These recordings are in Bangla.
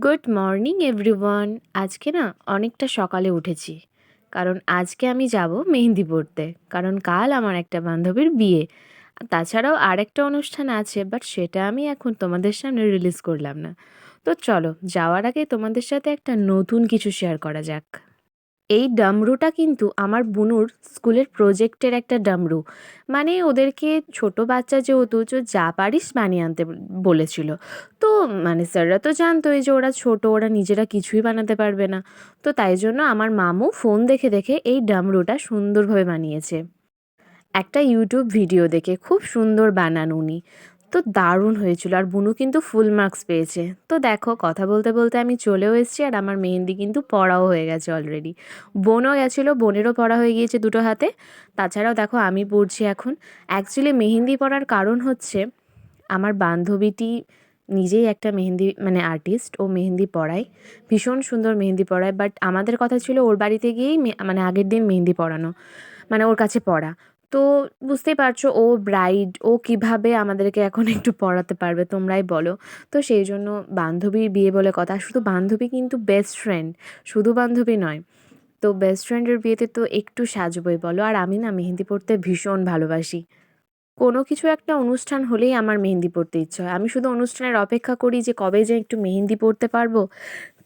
Good morning everyone. আজকে না অনেকটা সকালে উঠেছি, কারণ আজকে আমি যাব মেহেন্দি পড়তে। কারণ কাল আমার একটা বান্ধবীর বিয়ে। তাছাড়াও আরেকটা অনুষ্ঠান আছে, বাট সেটা আমি এখন তোমাদের সামনে রিলিজ করলাম না। তো চলো, যাওয়ার আগে তোমাদের সাথে একটা নতুন কিছু শেয়ার করা যাক। এই ডামরুটা কিন্তু আমার বুনুর স্কুলের প্রজেক্টের একটা ডামরু। মানে ওদেরকে ছোট বাচ্চা যেহেতু, তো যা পারিস বানিয়ে আনতে বলেছিল। তো মানে স্যাররা তো জানতোই যে ওরা ছোট, ওরা নিজেরা কিছুই বানাতে পারবে না। তো তাই জন্য আমার মামু ফোন দেখে দেখে এই ডামরুটা সুন্দরভাবে বানিয়েছে। একটা ইউটিউব ভিডিও দেখে খুব সুন্দর বানান উনি। তো দারুণ হয়েছিল, আর বুনু কিন্তু ফুল মার্কস পেয়েছে। তো দেখো, কথা বলতে বলতে আমি চলেও এসেছি, আর আমার মেহেন্দি কিন্তু পড়াও হয়ে গেছে অলরেডি। বোনও গেছিলো, বোনেরও পড়া হয়ে গিয়েছে দুটো হাতে। তাছাড়াও দেখো আমি পড়ছি এখন। অ্যাকচুয়ালি মেহেন্দি পড়ার কারণ হচ্ছে, আমার বান্ধবীটি নিজেই একটা মেহেন্দি মানে আর্টিস্ট, ও মেহেন্দি পড়ায়, ভীষণ সুন্দর মেহেন্দি পড়ায়। বাট আমাদের কথা ছিল ওর বাড়িতে গিয়েই মানে আগের দিন মেহেন্দি পড়ানো, মানে ওর কাছে পড়া। তো বুঝতেই পারছো, ও ব্রাইড, ও কিভাবে আমাদেরকে এখন একটু পড়াতে পারবে, তোমরাই বলো। তো সেই জন্য বান্ধবীর বিয়ে বলে কথা, শুধু বান্ধবী কিন্তু বেস্ট ফ্রেন্ড, শুধু বান্ধবী নয়। তো বেস্ট ফ্রেন্ডের বিয়েতে তো একটু সাজবই বলো। আর আমি না মেহেন্দি পড়তে ভীষণ ভালোবাসি। কোনো কিছু একটা অনুষ্ঠান হলেই আমার মেহেন্দি পড়তে ইচ্ছে হয়। আমি শুধু অনুষ্ঠানের অপেক্ষা করি যে কবে যে একটু মেহেন্দি পড়তে পারবো।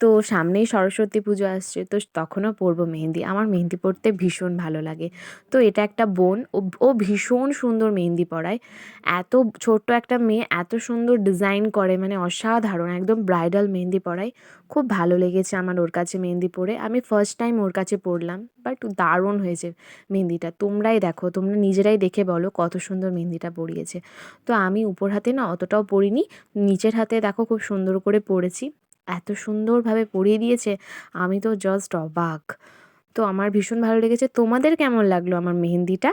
তো সামনেই সরস্বতী পুজো আসছে, তো তখনও পরবো মেহেন্দি। আমার মেহেন্দি পরতে ভীষণ ভালো লাগে। তো এটা একটা বোন, ও ও ভীষণ সুন্দর মেহেন্দি পরায়। এত ছোট্ট একটা মেয়ে এত সুন্দর ডিজাইন করে, মানে অসাধারণ, একদম ব্রাইডাল মেহেন্দি পরায়। খুব ভালো লেগেছে আমার ওর কাছে মেহেন্দি পরে। আমি ফার্স্ট টাইম ওর কাছে পরলাম, বাট দারুণ হয়েছে মেহেন্দিটা। তোমরাই দেখো, তোমরা নিজেরাই দেখে বলো কত সুন্দর মেহেন্দিটা পরিয়েছে। তো আমি উপর হাতে না অতটাও পরিনি, নিচের হাতে দেখো খুব সুন্দর করে পরেছি। এত সুন্দরভাবে পরিয়ে দিয়েছে, আমি তো জাস্ট অবাক। তো আমার ভীষণ ভালো লেগেছে। তোমাদের কেমন লাগলো আমার মেহেন্দিটা?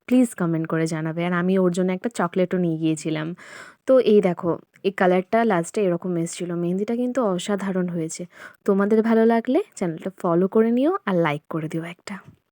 প্লিজ কমেন্ট করে জানাবে। আর আমি ওর জন্য একটা চকলেটও নিয়ে গিয়েছিলাম। তো এই দেখো, এই কালারটা লাস্টে এরকম এসেছিলো। মেহেন্দিটা কিন্তু অসাধারণ হয়েছে। তোমাদের ভালো লাগলে চ্যানেলটা ফলো করে নিও, আর লাইক করে দিও একটা।